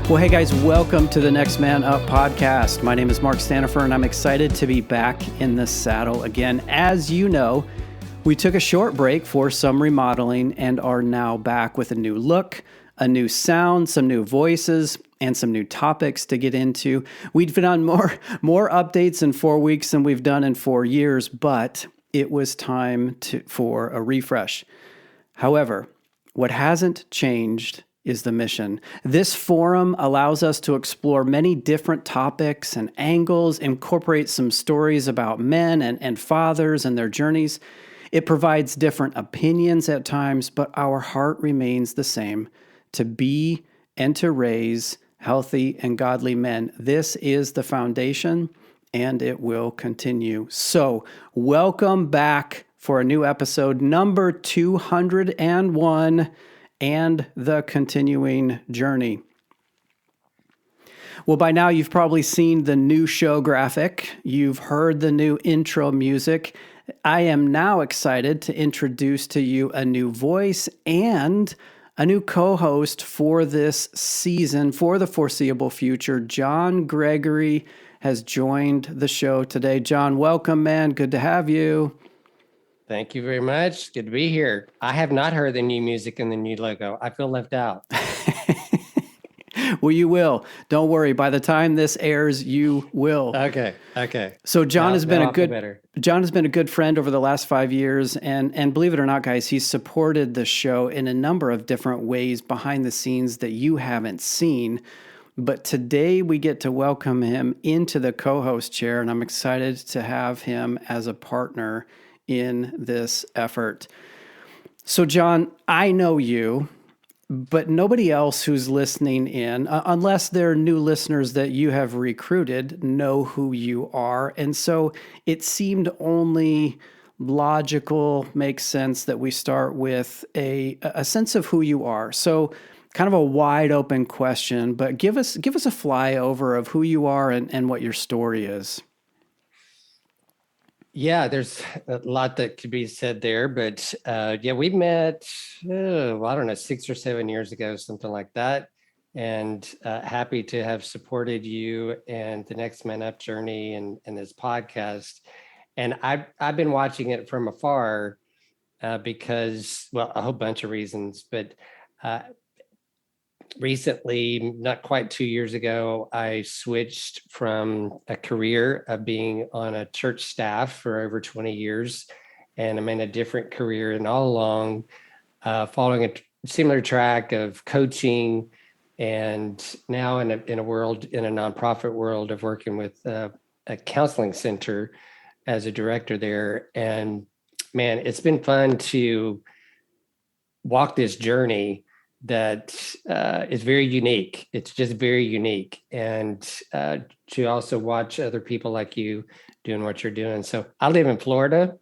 Well, hey guys, welcome to the Next Man Up podcast. My name is Mark Stanifer, and I'm excited to be back in the saddle again. As you know, we took a short break for some remodeling and are now back with a new look, a new sound, some new voices, and some new topics to get into. We've done more updates in 4 weeks than we've done in 4 years, but it was time for a refresh. However, what hasn't changed is the mission. This forum allows us to explore many different topics and angles, incorporate some stories about men and fathers and their journeys. It provides different opinions at times, but our heart remains the same, to be and to raise healthy and godly men. This is the foundation, and it will continue. So, welcome back for a new episode, number 201, and the continuing journey. Well, by now you've probably seen the new show graphic. You've heard the new intro music. I am now excited to introduce to you a new voice and a new co-host for this season, for the foreseeable future. John Gregory has joined the show today. John, welcome, man. Good to have you. Thank you very much. Good to be here. I have not heard the new music and the new logo. I feel left out. Well, you will. Don't worry. By the time this airs, you will. Okay. So John has been a good friend over the last 5 years, and believe it or not, guys, he's supported the show in a number of different ways behind the scenes that you haven't seen. But today we get to welcome him into the co-host chair, and I'm excited to have him as a partner in this effort. So, John, I know you, but nobody else who's listening in, unless they're new listeners that you have recruited, know who you are. And so it seemed only logical, makes sense that we start with a sense of who you are. So kind of a wide open question, but give us a flyover of who you are and what your story is. Yeah, there's a lot that could be said there, but we met, I don't know, 6 or 7 years ago, something like that. And happy to have supported you and the Next Man Up journey and this podcast. And I've been watching it from afar because, well, a whole bunch of reasons, but recently, not quite 2 years ago, I switched from a career of being on a church staff for over 20 years, and I'm in a different career, and all along following a similar track of coaching, and now in a nonprofit world of working with a counseling center as a director there. And man, it's been fun to walk this journey that is very unique. It's just very unique. And to also watch other people like you doing what you're doing. So I live in Florida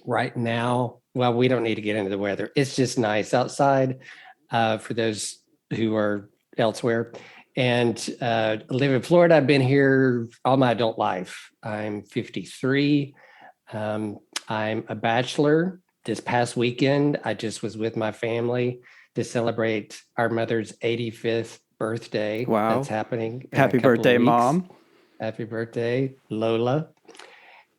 right now. Well, we don't need to get into the weather. It's just nice outside for those who are elsewhere. And I live in Florida. I've been here all my adult life. I'm 53. I'm a bachelor. This past weekend, I just was with my family to celebrate our mother's 85th birthday. Wow. That's happening. Happy birthday, Mom. Happy birthday, Lola.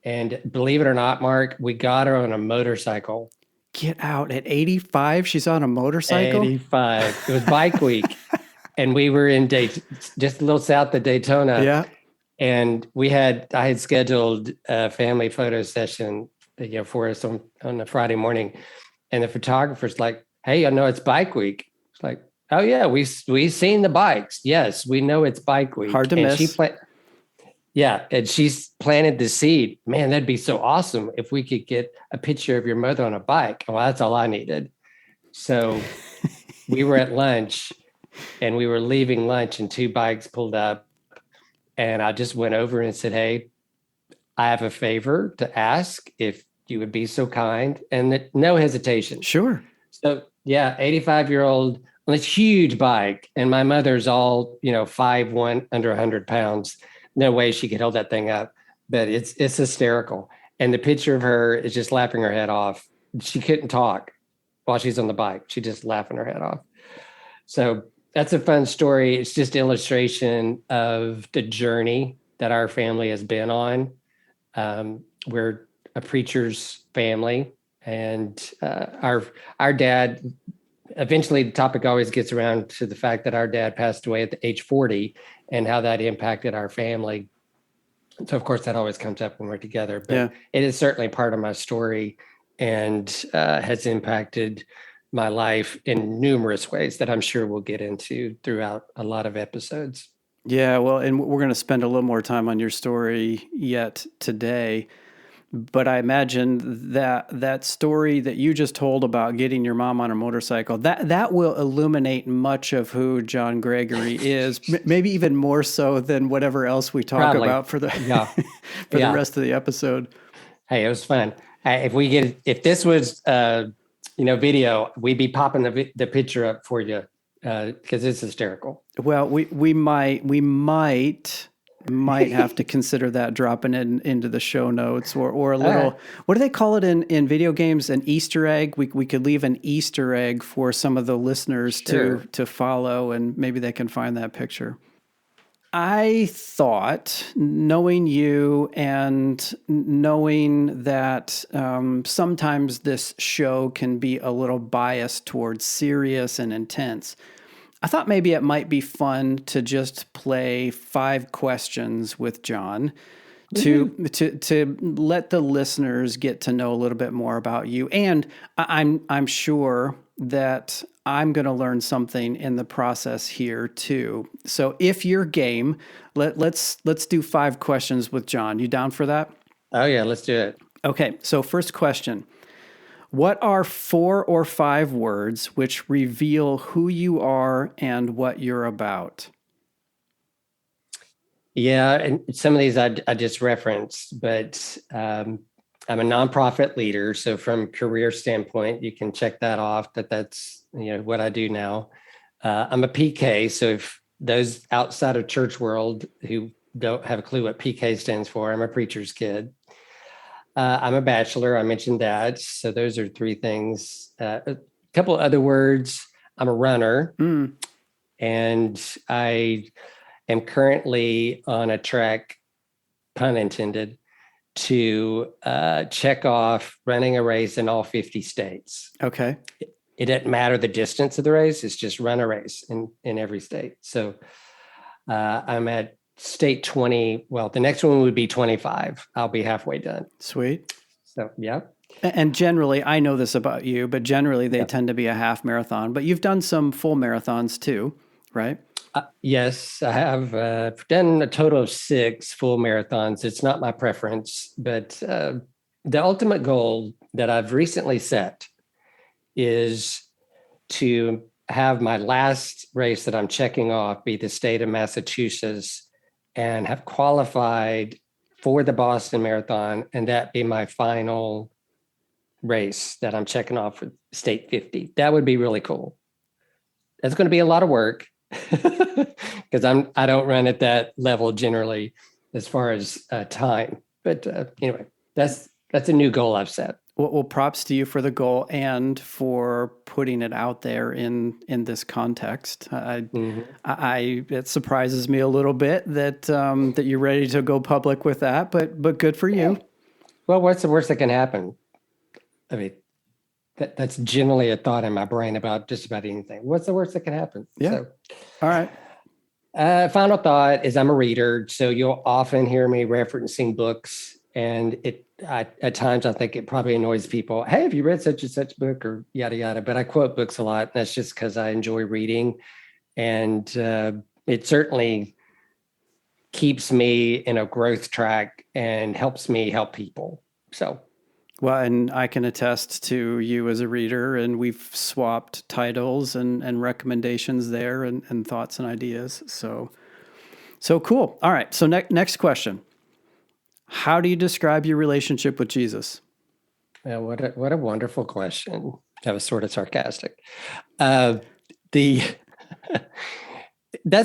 And believe it or not, Mark, we got her on a motorcycle. Get out. At 85, she's on a motorcycle? 85. It was bike week. And we were in just a little south of Daytona. Yeah. And I had scheduled a family photo session, for us on a Friday morning. And the photographer's like, "Hey, I know it's bike week." It's like, "Oh yeah, we've seen the bikes. Yes, we know it's bike week." Hard to miss. And she's planted the seed. Man, that'd be so awesome if we could get a picture of your mother on a bike. Well, that's all I needed. So we were at lunch, and we were leaving lunch, and 2 bikes pulled up, and I just went over and said, "Hey, I have a favor to ask if you would be so kind," and no hesitation. Sure. So yeah, 85-year-old on this huge bike, and my mother's all 5'1", under 100 pounds. No way she could hold that thing up, but it's hysterical. And the picture of her is just laughing her head off. She couldn't talk while she's on the bike. She just laughing her head off. So That's a fun story. It's just illustration of the journey that our family has been on. We're a preacher's family, and our dad. Eventually, the topic always gets around to the fact that our dad passed away at the age 40, and how that impacted our family. So, of course, that always comes up when we're together. But it is certainly part of my story, and has impacted my life in numerous ways that I'm sure we'll get into throughout a lot of episodes. Yeah, well, and we're going to spend a little more time on your story yet today. But I imagine that story that you just told about getting your mom on a motorcycle, that will illuminate much of who John Gregory is, maybe even more so than whatever else we talk about for the the rest of the episode. Hey, it was fun. If this was video, we'd be popping the picture up for you because it's hysterical. Well, we might have to consider that dropping it into the show notes or a little, what do they call it in video games? An Easter egg. We could leave an Easter egg for some of the listeners to follow, and maybe they can find that picture. I thought, knowing you and knowing that sometimes this show can be a little biased towards serious and intense, I thought maybe it might be fun to just play 5 questions with John to let the listeners get to know a little bit more about you. And I'm sure that I'm going to learn something in the process here too. So if you're game, let's do 5 questions with John. You down for that? Oh yeah, let's do it. Okay. So first question. What are 4 or 5 words which reveal who you are and what you're about? Yeah, and some of these I just referenced, but I'm a nonprofit leader. So from a career standpoint, you can check that off. That's what I do now. I'm a PK. So if those outside of church world who don't have a clue what PK stands for, I'm a preacher's kid. I'm a bachelor. I mentioned that. So those are 3 things. A couple other words. I'm a runner, and I am currently on a track, pun intended, to check off running a race in all 50 states. Okay. It doesn't matter the distance of the race. It's just run a race in every state. So I'm at state 20. Well, the next one would be 25. I'll be halfway done. Sweet. So, yeah. And generally, I know this about you, but generally they tend to be a half marathon. But you've done some full marathons too, right? Yes, I have done a total of 6 full marathons. It's not my preference, but the ultimate goal that I've recently set is to have my last race that I'm checking off be the state of Massachusetts and have qualified for the Boston Marathon, and that be my final race that I'm checking off for state 50. That would be really cool. That's going to be a lot of work because I don't run at that level generally as far as time. But anyway, that's a new goal I've set. Well, props to you for the goal and for putting it out there in this context. It surprises me a little bit that that you're ready to go public with that, but good for you. Well, what's the worst that can happen? I mean, that's generally a thought in my brain about just about anything. What's the worst that can happen? Yeah. So, all right. Final thought is I'm a reader, so you'll often hear me referencing books, and at times I think it probably annoys people. Hey, have you read such and such book or yada, yada? But I quote books a lot. And that's just because I enjoy reading. And it certainly keeps me in a growth track and helps me help people. So. Well, and I can attest to you as a reader, and we've swapped titles and recommendations there and thoughts and ideas. So cool. All right. So next question. How do you describe your relationship with Jesus? What a wonderful question. That was sort of sarcastic. That's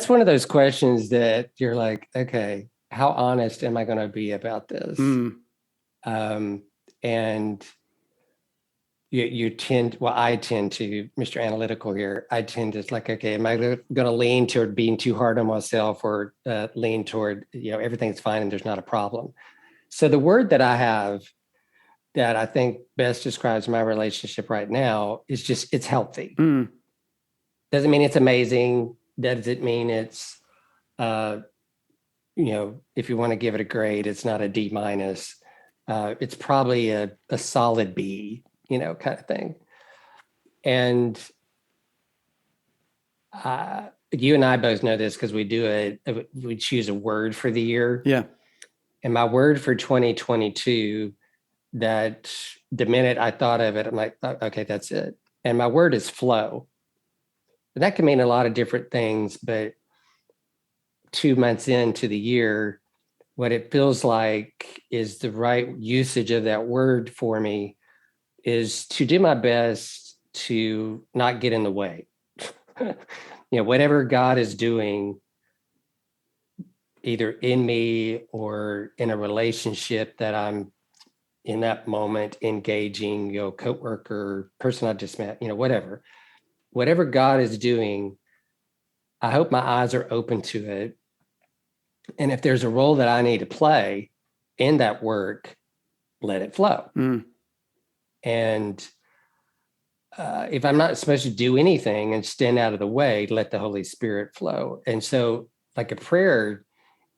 one of those questions that you're like, okay, how honest am I going to be about this? And you tend, well, I tend to, Mr. Analytical here, I tend to like, okay, am I going to lean toward being too hard on myself, or lean toward, everything's fine and there's not a problem? So the word that I have that I think best describes my relationship right now is just, it's healthy. Doesn't mean it's amazing. Doesn't mean it's, if you want to give it a grade, it's not a D minus. It's probably a solid B, kind of thing. And you and I both know this because we we choose a word for the year. Yeah. And my word for 2022, that the minute I thought of it, I'm like, okay, that's it. And my word is flow. That can mean a lot of different things, but 2 months into the year, what it feels like is the right usage of that word for me is to do my best to not get in the way. Whatever God is doing, either in me or in a relationship that I'm in that moment engaging, coworker, person I just met, whatever God is doing, I hope my eyes are open to it. And if there's a role that I need to play in that work, let it flow. And if I'm not supposed to do anything and stand out of the way, let the Holy Spirit flow. And so, like, a prayer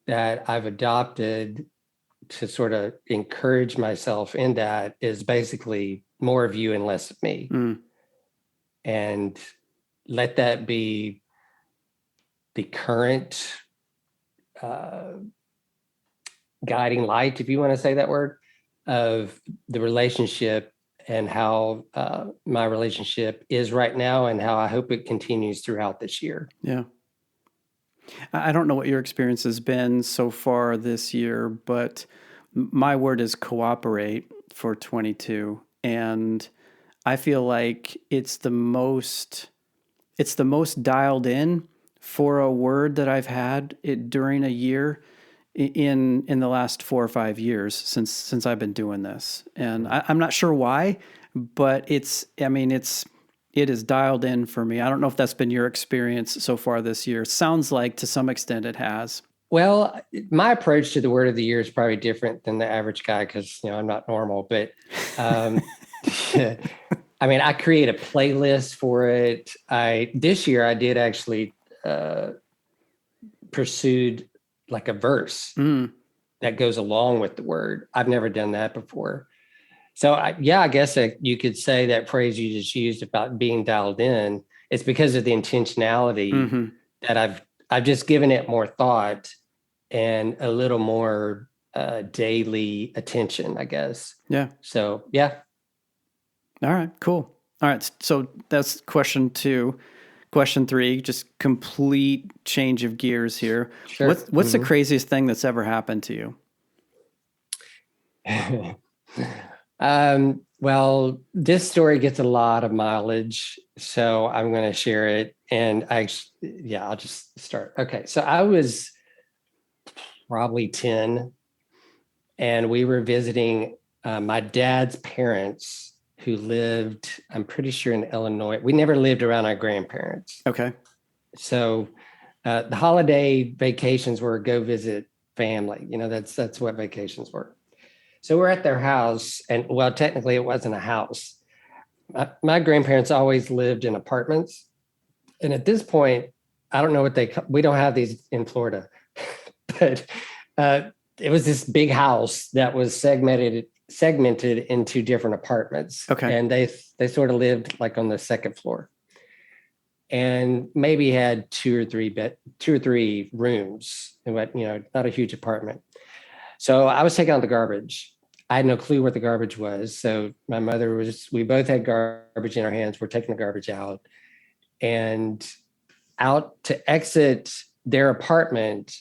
that I've adopted to sort of encourage myself in that is basically more of you and less of me. And let that be the current guiding light, if you want to say that word, of the relationship, and how my relationship is right now, and how I hope it continues throughout this year. Yeah. I don't know what your experience has been so far this year, but my word is cooperate for 22. And I feel like it's the most dialed in for a word that I've had during a year in the last 4 or 5 years since I've been doing this. And I'm not sure why, but it is dialed in for me. I don't know if that's been your experience so far this year. Sounds like to some extent it has. Well, my approach to the word of the year is probably different than the average guy, because I'm not normal. But I create a playlist for it. This year I did actually pursued like a verse that goes along with the word. I've never done that before. So I guess you could say that phrase you just used about being dialed in, it's because of the intentionality that I've just given it more thought and a little more daily attention, I guess. Yeah. So, yeah. All right, cool. All right. So that's question 2. Question 3, just complete change of gears here. Sure. What's the craziest thing that's ever happened to you? Well, this story gets a lot of mileage, so I'm going to share it. And I'll just start. Okay. So I was probably 10, and we were visiting my dad's parents, who lived, I'm pretty sure, in Illinois. We never lived around our grandparents. Okay. So the holiday vacations were go visit family. That's what vacations were. So we're at their house, and well, technically it wasn't a house. My grandparents always lived in apartments. And at this point, I don't know what we don't have these in Florida, but it was this big house that was segmented into different apartments. Okay. And they sort of lived like on the second floor, and maybe had two or three rooms, but not a huge apartment. So I was taking out the garbage. I had no clue what the garbage was. So my mother we both had garbage in our hands. We're taking the garbage out, and out to exit their apartment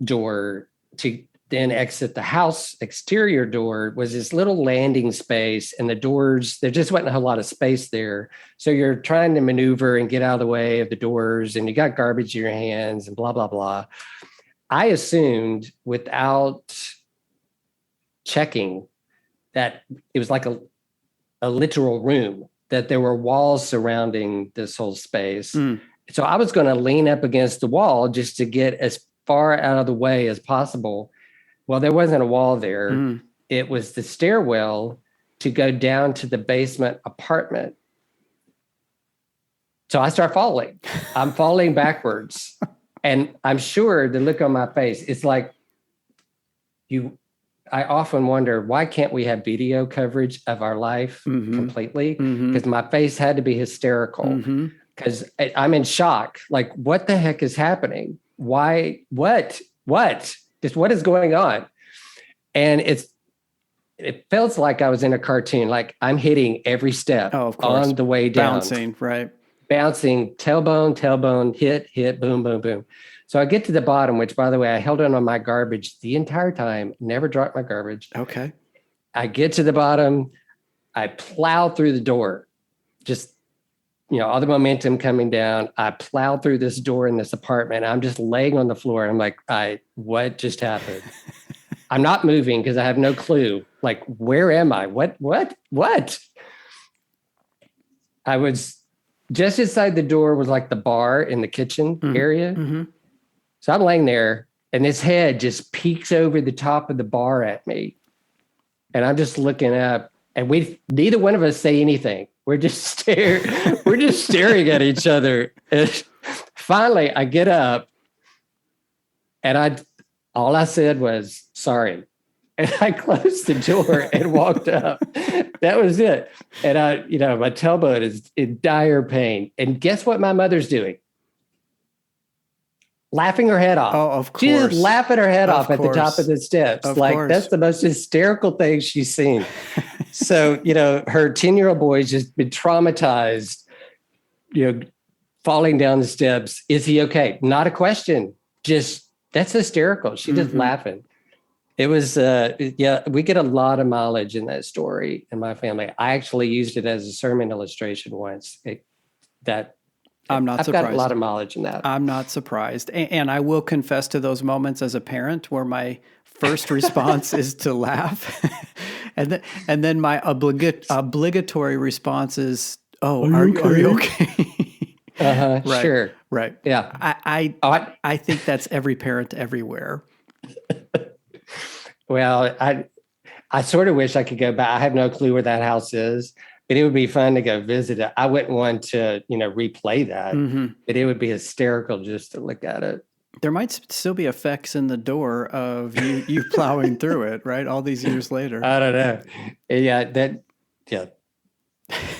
door to then exit the house exterior door was this little landing space, and the doors, there just wasn't a whole lot of space there. So you're trying to maneuver and get out of the way of the doors, and you got garbage in your hands and blah, blah, blah. I assumed, without checking, that it was like a literal room, that there were walls surrounding this whole space. So I was going to lean up against the wall just to get as far out of the way as possible. Well, there wasn't a wall there. It was the stairwell to go down to the basement apartment. So I start falling. I'm falling backwards. And I'm sure the look on my face, it's like I often wonder, why can't we have video coverage of our life completely? Because my face had to be hysterical, because I'm in shock. Like, what the heck is happening? Why? What? Just what is going on? And it feels like I was in a cartoon, like I'm hitting every step on the way down. Bouncing, right? Bouncing, tailbone, hit, boom, boom, boom. So I get to the bottom, which, by the way, I held on my garbage the entire time, never dropped my garbage. Okay. I get to the bottom, I plow through the door, just, all the momentum coming down. I plow through this door in this apartment. I'm just laying on the floor. I'm like, what just happened? I'm not moving because I have no clue. Like, where am I? What? I was just inside the door was like the bar in the kitchen area. So I'm laying there and this head just peeks over the top of the bar at me. And I'm just looking up, and neither one of us say anything. We're just staring at each other. And finally I get up, and all I said was, sorry. And I closed the door and walked up. That was it. And my tailbone is in dire pain. And guess what my mother's doing? Laughing her head off. Oh, of course. She's just laughing her head off at the top of the steps. Of like, course. That's the most hysterical thing she's seen. So, her 10-year-old boy's just been traumatized, falling down the steps. Is he okay? Not a question. Just, that's hysterical. She just laughing. It was, we get a lot of mileage in that story in my family. I actually used it as a sermon illustration once. I'm not surprised. I've got a lot of mileage in that. I'm not surprised. And I will confess to those moments as a parent where my first response is to laugh. and then my obligatory response is, are you okay? Right, sure. Right. Yeah. I think that's every parent everywhere. Well, I sort of wish I could go back. I have no clue where that house is, but it would be fun to go visit it. I wouldn't want to, replay that, but it would be hysterical just to look at it. There might still be effects in the door of you plowing through it, right? All these years later. I don't know. Yeah.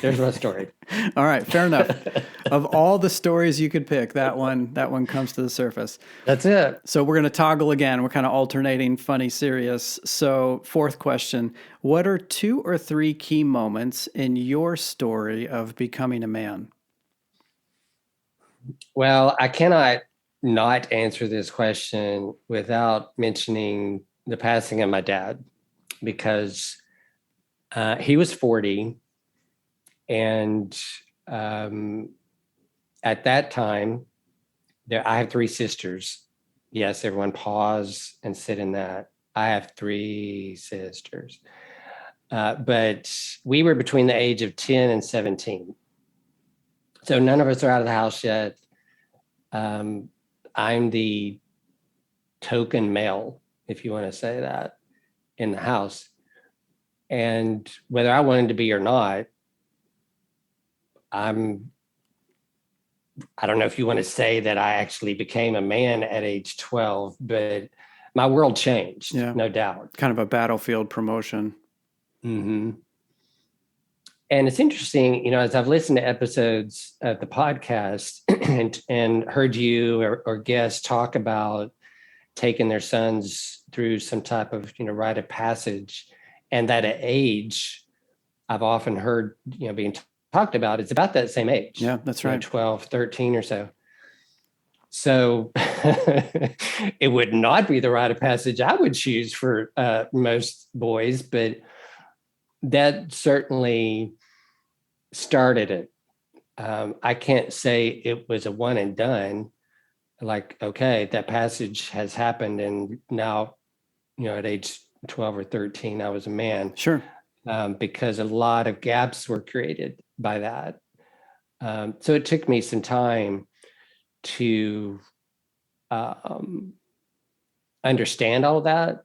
There's my story. All right, fair enough. Of all the stories you could pick, that one comes to the surface. That's it. So we're going to toggle again. We're kind of alternating funny, serious. So 4th question, what are 2 or 3 key moments in your story of becoming a man? Well, I cannot not answer this question without mentioning the passing of my dad, because he was 40. And at that time, I have 3 sisters. Yes, everyone pause and sit in that. I have 3 sisters. But we were between the age of 10 and 17. So none of us are out of the house yet. I'm the token male, if you want to say that, in the house. And whether I wanted to be or not, I don't know if you want to say that I actually became a man at age 12, but my world changed, no doubt. Kind of a battlefield promotion. Mm-hmm. And it's interesting, as I've listened to episodes of the podcast and heard you or guests talk about taking their sons through some type of, rite of passage, and that at age, I've often heard, being talked about, it's about that same age. Yeah, that's right. 12, 13 or so. So it would not be the rite of passage I would choose for most boys, but that certainly started it. I can't say it was a one and done. Like, okay, that passage has happened, and now, at age 12 or 13, I was a man. Sure. because a lot of gaps were created by that. So it took me some time to understand all of that,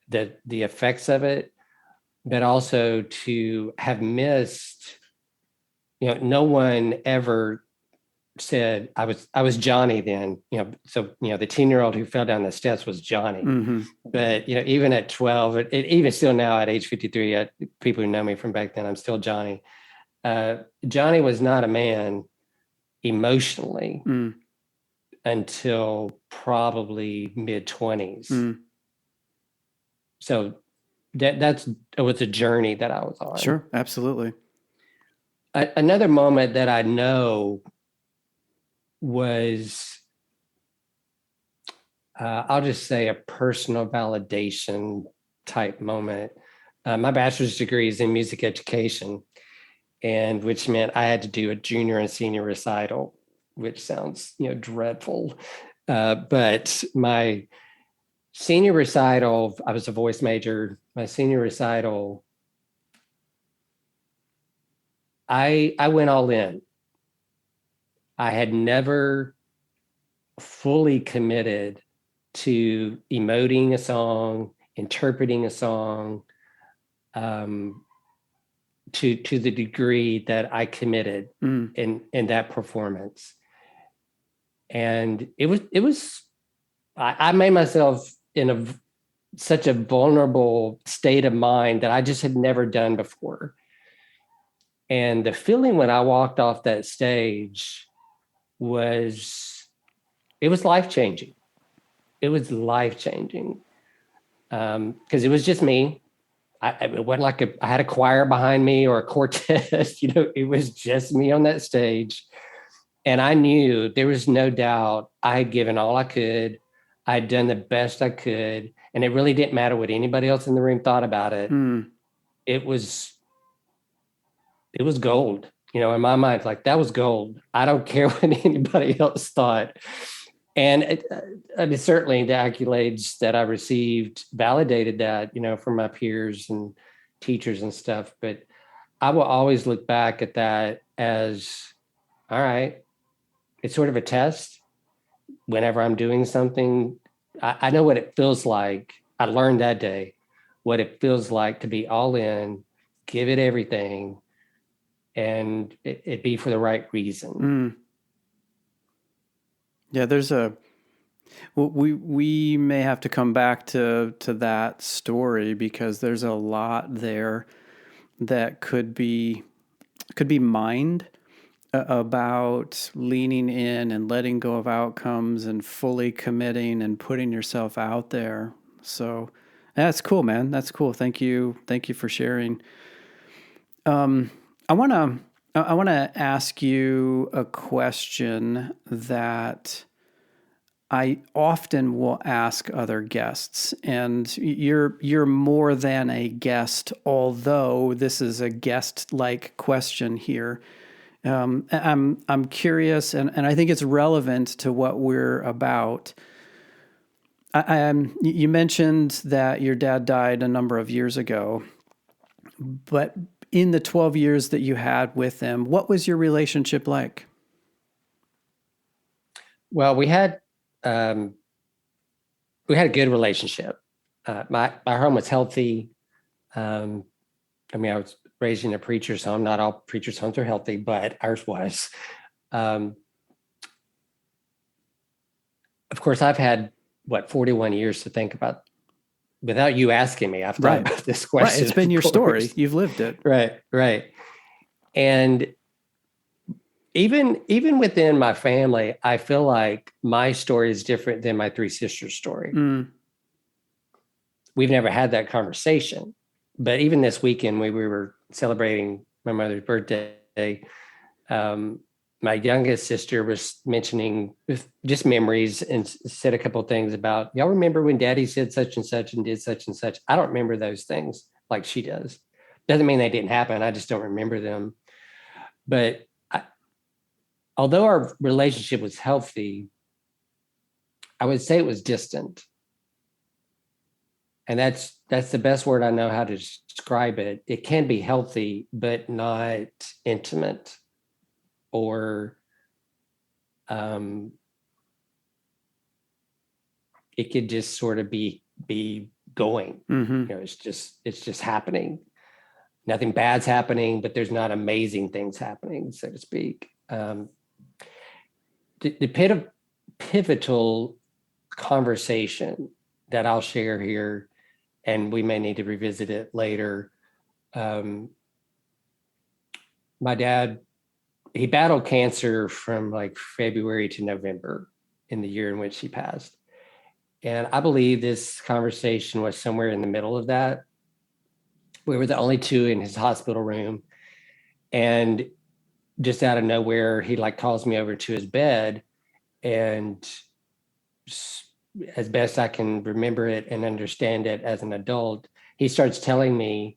the effects of it, but also to have missed, no one ever said I was Johnny then, so the 10-year-old who fell down the steps was Johnny. Mm-hmm. But even at 12, even still now at age 53, people who know me from back then, I'm still Johnny. Johnny was not a man emotionally until probably mid-20s. So it was a journey that I was on. Sure, absolutely. Another moment that I know was, I'll just say, a personal validation type moment. My bachelor's degree is in music education, and which meant I had to do a junior and senior recital, which sounds dreadful. But my senior recital, I was a voice major. My senior recital, I went all in. I had never fully committed to emoting a song, interpreting a song, to the degree that I committed in that performance. And it was I made myself in such a vulnerable state of mind that I just had never done before. And the feeling when I walked off that stage was life-changing. It was life-changing. Because it was just me. It wasn't like I had a choir behind me or a quartet. It was just me on that stage. And I knew there was no doubt I had given all I could. I'd done the best I could. And it really didn't matter what anybody else in the room thought about it. It was gold. In my mind, like, that was gold. I don't care what anybody else thought. And certainly the accolades that I received validated that, from my peers and teachers and stuff. But I will always look back at that as, all right, it's sort of a test. Whenever I'm doing something, I know what it feels like. I learned that day what it feels like to be all in, give it everything, and it be for the right reason. Yeah, we may have to come back to that story, because there's a lot there that could be mined about leaning in and letting go of outcomes and fully committing and putting yourself out there. So that's cool, man. That's cool. Thank you for sharing. I want to ask you a question that I often will ask other guests, and you're more than a guest, although this is a guest-like question here. I'm curious, and I think it's relevant to what we're about. You mentioned that your dad died a number of years ago, but in the 12 years that you had with him, what was your relationship like? Well, we had a good relationship. My home was healthy. I was raised in a preacher's home. Not all preachers' homes are healthy, but ours was. Of course, I've had 41 years to think about. Without you asking me, I've thought about this question. Right, it's been your story. You've lived it. Right. And even within my family, I feel like my story is different than my three sisters' story. We've never had that conversation. But even this weekend, we were celebrating my mother's birthday. My youngest sister was mentioning just memories and said a couple of things about, y'all remember when Daddy said such and such and did such and such? I don't remember those things like she does. Doesn't mean they didn't happen. I just don't remember them. But although our relationship was healthy, I would say it was distant. And that's the best word I know how to describe it. It can be healthy, but not intimate, or it could just sort of be going. It's just happening. Nothing bad's happening, but there's not amazing things happening, so to speak. The pivotal conversation that I'll share here, and we may need to revisit it later. My dad, he battled cancer from like February to November in the year in which he passed. And I believe this conversation was somewhere in the middle of that. We were the only two in his hospital room. And just out of nowhere, he like calls me over to his bed, and as best I can remember it and understand it as an adult, he starts telling me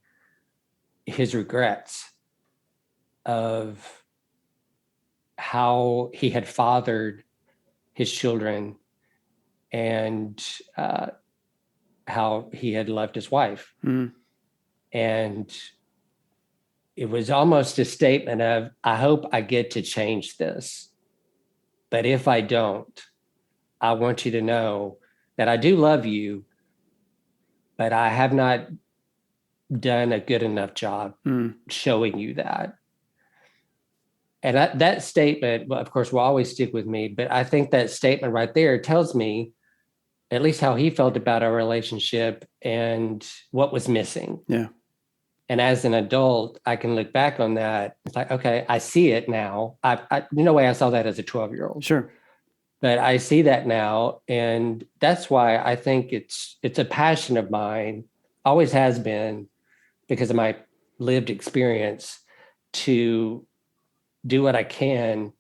his regrets of how he had fathered his children, and how he had loved his wife. And it was almost a statement of, I hope I get to change this. But if I don't, I want you to know that I do love you, but I have not done a good enough job showing you that. And that statement, well, of course, will always stick with me. But I think that statement right there tells me at least how he felt about our relationship and what was missing. Yeah. And as an adult, I can look back on that. It's like, okay, I see it now. No way I saw that as a 12-year-old. Sure. But I see that now. And that's why I think it's a passion of mine, always has been, because of my lived experience, to do what I can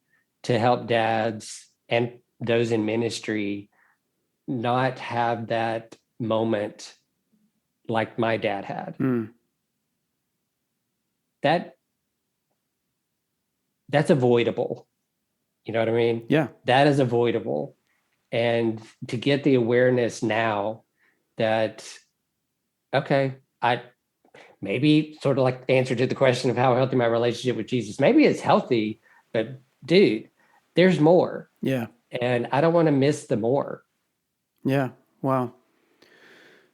to help dads and those in ministry not have that moment like my dad had. That's avoidable. You know what I mean? Yeah. That is avoidable. And to get the awareness now that, okay, I maybe sort of like the answer to the question of how healthy my relationship with Jesus, maybe it's healthy, but dude, there's more. Yeah. And I don't want to miss the more. Yeah. Wow.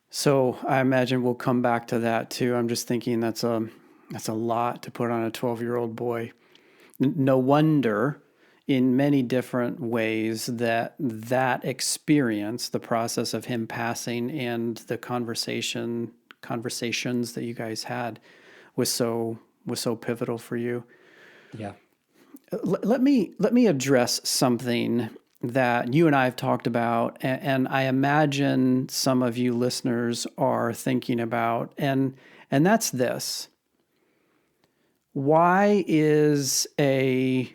So I imagine we'll come back to that too. I'm just thinking that's a lot to put on a 12-year-old boy. No wonder in many different ways that experience, the process of him passing and the conversations that you guys had was so pivotal for you. Yeah. Let me address something that you and I have talked about, and I imagine some of you listeners are thinking about, and that's this. Why is a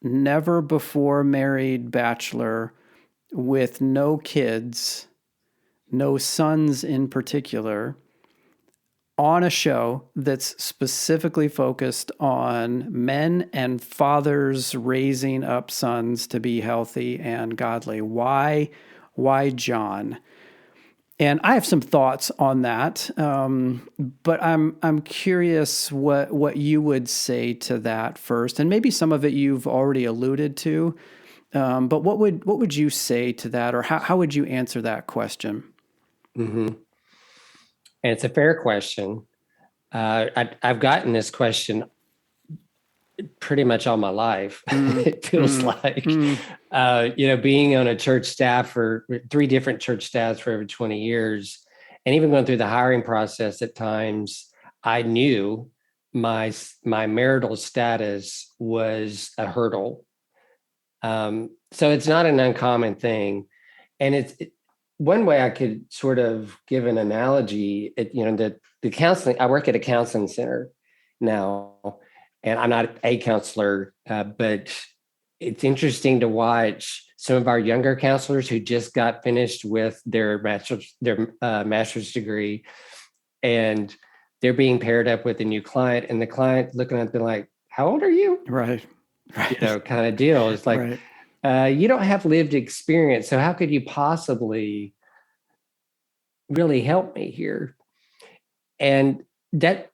never before married bachelor with no kids, no sons in particular, on a show that's specifically focused on men and fathers raising up sons to be healthy and godly? Why John? And I have some thoughts on that, but I'm curious what you would say to that first, and maybe some of it you've already alluded to. But what would you say to that, or how would you answer that question? Mm-hmm. And it's a fair question. I've gotten this question pretty much all my life. It feels like, being on a church staff for 3 different church staffs for over 20 years, and even going through the hiring process at times, I knew my marital status was a hurdle. So it's not an uncommon thing. And one way I could sort of give an analogy, the counseling, I work at a counseling center now, and I'm not a counselor, but it's interesting to watch some of our younger counselors who just got finished with their master's degree, and they're being paired up with a new client, and the client looking at them like, "How old are you?" Right. Kind of deal. It's like, you don't have lived experience, so how could you possibly really help me here? And that,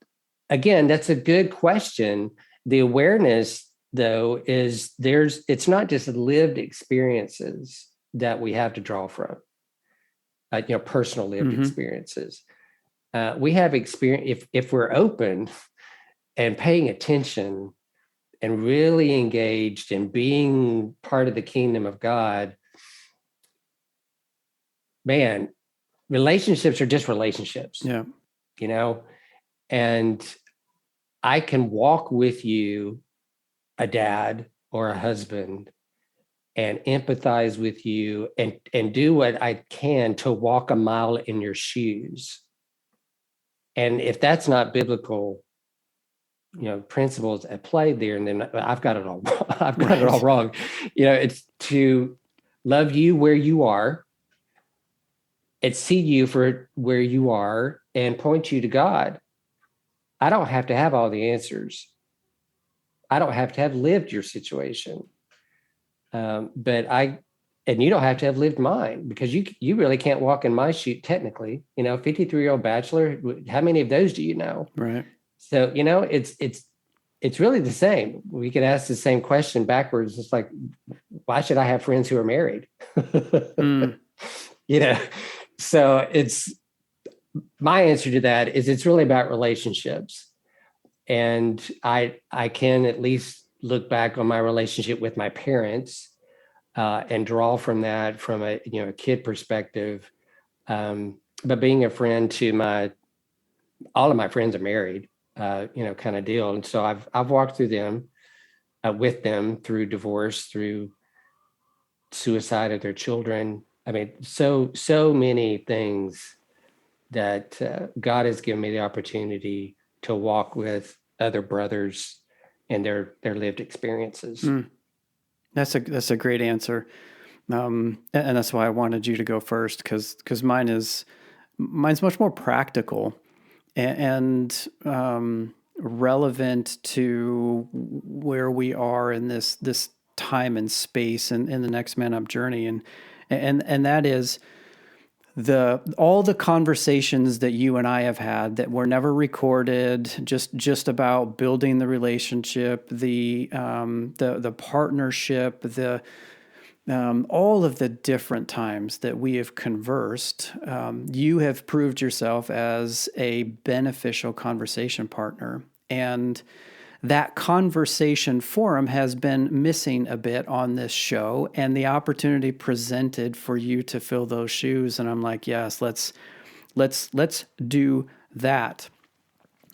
again, that's a good question. The awareness, though, is it's not just lived experiences that we have to draw from, personal lived experiences. We have experience, if we're open and paying attention and really engaged and being part of the kingdom of God, man, relationships are just relationships. Yeah. And I can walk with you, a dad or a husband, and empathize with you and do what I can to walk a mile in your shoes. And if that's not biblical, principles at play there, and then I've got it all, it all wrong. It's to love you where you are, and see you for where you are, and point you to God. I don't have to have all the answers. I don't have to have lived your situation. And you don't have to have lived mine, because you really can't walk in my shoe technically. 53-year-old bachelor, how many of those do you know? Right. So, it's really the same. We could ask the same question backwards. It's like, why should I have friends who are married? So my answer to that is it's really about relationships. And I can at least look back on my relationship with my parents and draw from that from a kid perspective. But being a friend to all of my friends are married, kind of deal. And so I've walked through them, with them, through divorce, through suicide of their children. I mean, so many things that God has given me the opportunity to walk with other brothers and their lived experiences. That's a great answer. And that's why I wanted you to go first, because mine's much more practical and relevant to where we are in this time and space and in the Next Man Up journey. And that is all the conversations that you and I have had that were never recorded, just about building the relationship, the partnership, all of the different times that we have conversed. You have proved yourself as a beneficial conversation partner, and that conversation forum has been missing a bit on this show, and the opportunity presented for you to fill those shoes. And I'm like, yes, let's do that.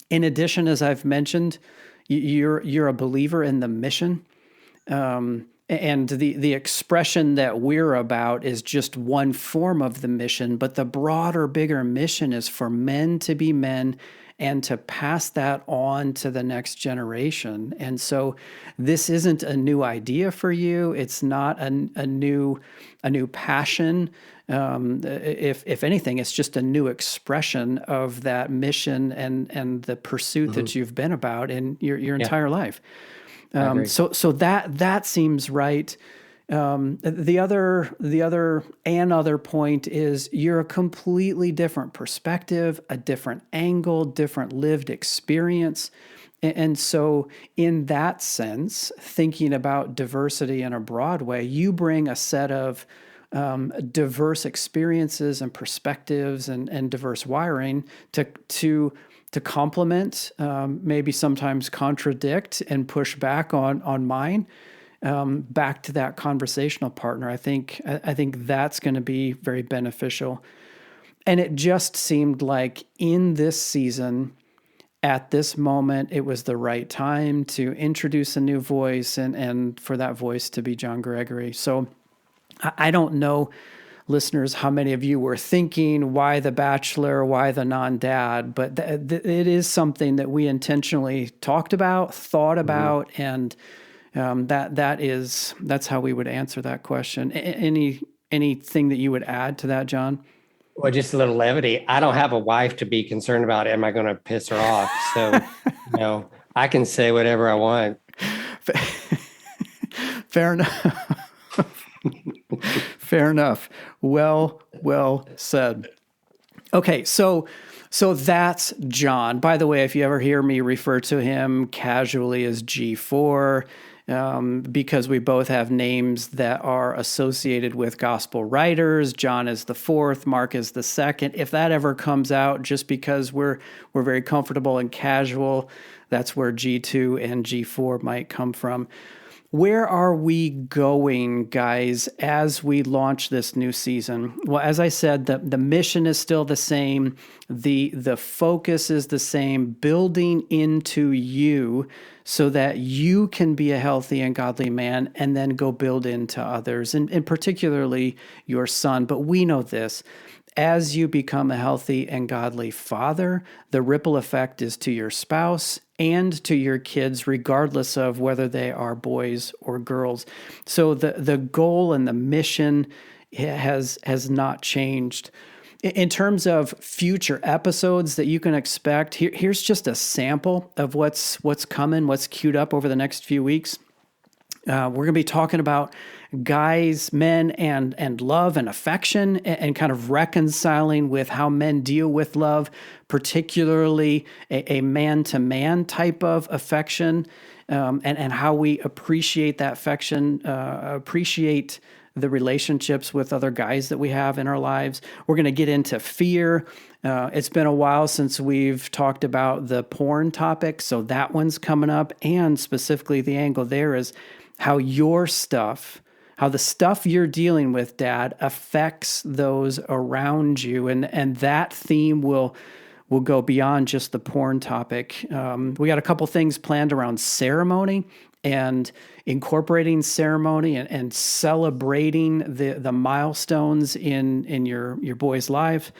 In addition, as I've mentioned, you're a believer in the mission. And the expression that we're about is just one form of the mission, but the broader, bigger mission is for men to be men and to pass that on to the next generation. And so this isn't a new idea for you. It's not a new passion. If anything, it's just a new expression of that mission and the pursuit that you've been about in your entire life. So that seems right. The other point is you're a completely different perspective, a different angle, different lived experience. And so in that sense, thinking about diversity in a broad way, you bring a set of diverse experiences and perspectives and diverse wiring to complement, maybe sometimes contradict and push back on mine, back to that conversational partner. I think that's going to be very beneficial. And it just seemed like in this season, at this moment, it was the right time to introduce a new voice and for that voice to be John Gregory. So I don't know, listeners, how many of you were thinking, why the bachelor, why the non-dad? But it is something that we intentionally talked about, thought about, and that's how we would answer that question. Anything that you would add to that, John? Well, just a little levity. I don't have a wife to be concerned about. Am I going to piss her off? So, I can say whatever I want. Fair enough. Fair enough. Well said. Okay, so that's John. By the way, if you ever hear me refer to him casually as G4, because we both have names that are associated with gospel writers, John is the fourth, Mark is the second. If that ever comes out, just because we're very comfortable and casual, that's where G2 and G4 might come from. Where are we going, guys, as we launch this new season? Well, as I said, the mission is still the same. The focus is the same, building into you so that you can be a healthy and godly man and then go build into others, and particularly your son. But we know this. As you become a healthy and godly father, the ripple effect is to your spouse and to your kids, regardless of whether they are boys or girls. So the goal and the mission has not changed. In terms of future episodes that you can expect, here's just a sample of what's coming, what's queued up over the next few weeks. We're going to be talking about guys, men, and love and affection, and kind of reconciling with how men deal with love, particularly a man-to-man type of affection, and how we appreciate that affection, appreciate the relationships with other guys that we have in our lives. We're going to get into fear. It's been a while since we've talked about the porn topic, so that one's coming up, and specifically the angle there is how the stuff you're dealing with, Dad, affects those around you. And that theme will go beyond just the porn topic. We got a couple things planned around ceremony and incorporating ceremony and celebrating the milestones in your boy's life.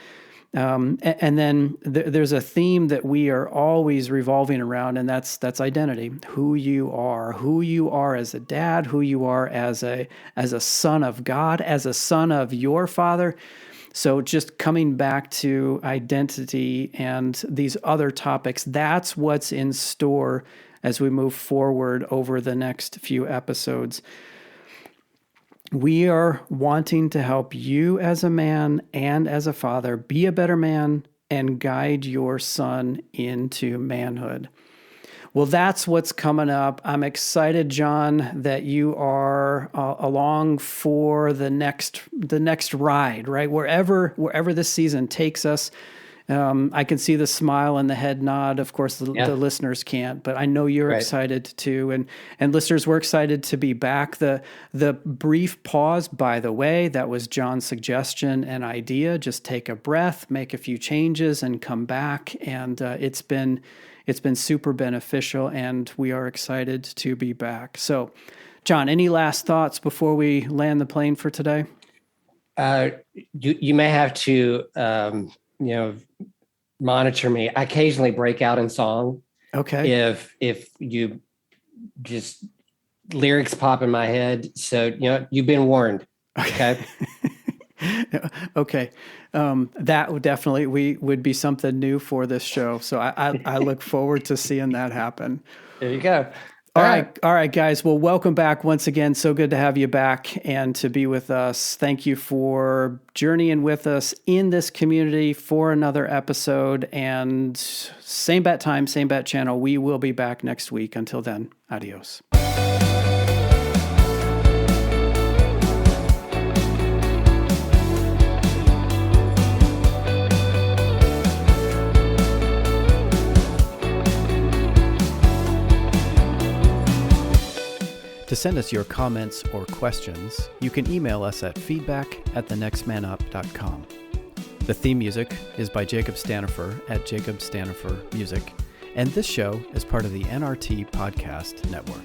And then there's a theme that we are always revolving around, and that's identity. Who you are as a dad, who you are as a son of God, as a son of your Father. So just coming back to identity and these other topics, that's what's in store as we move forward over the next few episodes. We are wanting to help you as a man and as a father be a better man and guide your son into manhood. Well, that's what's coming up. I'm excited, John, that you are along for the next ride, right? Wherever this season takes us. I can see the smile and the head nod. Of course, the listeners can't, but I know you're excited too. And listeners, we're excited to be back. The brief pause, by the way, that was John's suggestion and idea. Just take a breath, make a few changes, and come back. And it's been super beneficial, and we are excited to be back. So, John, any last thoughts before we land the plane for today? You may have to, monitor me. I occasionally break out in song. Okay. If you just lyrics pop in my head. So, you've been warned. Okay. Okay. That would definitely would be something new for this show. So I look forward to seeing that happen. There you go. All right, guys. Well, welcome back once again. So good to have you back and to be with us. Thank you for journeying with us in this community for another episode. And same bat time, same bat channel. We will be back next week. Until then, adios. To send us your comments or questions, you can email us at feedback@thenextmanup.com. The theme music is by Jacob Stanifer at Jacob Stanifer Music, and this show is part of the NRT Podcast Network.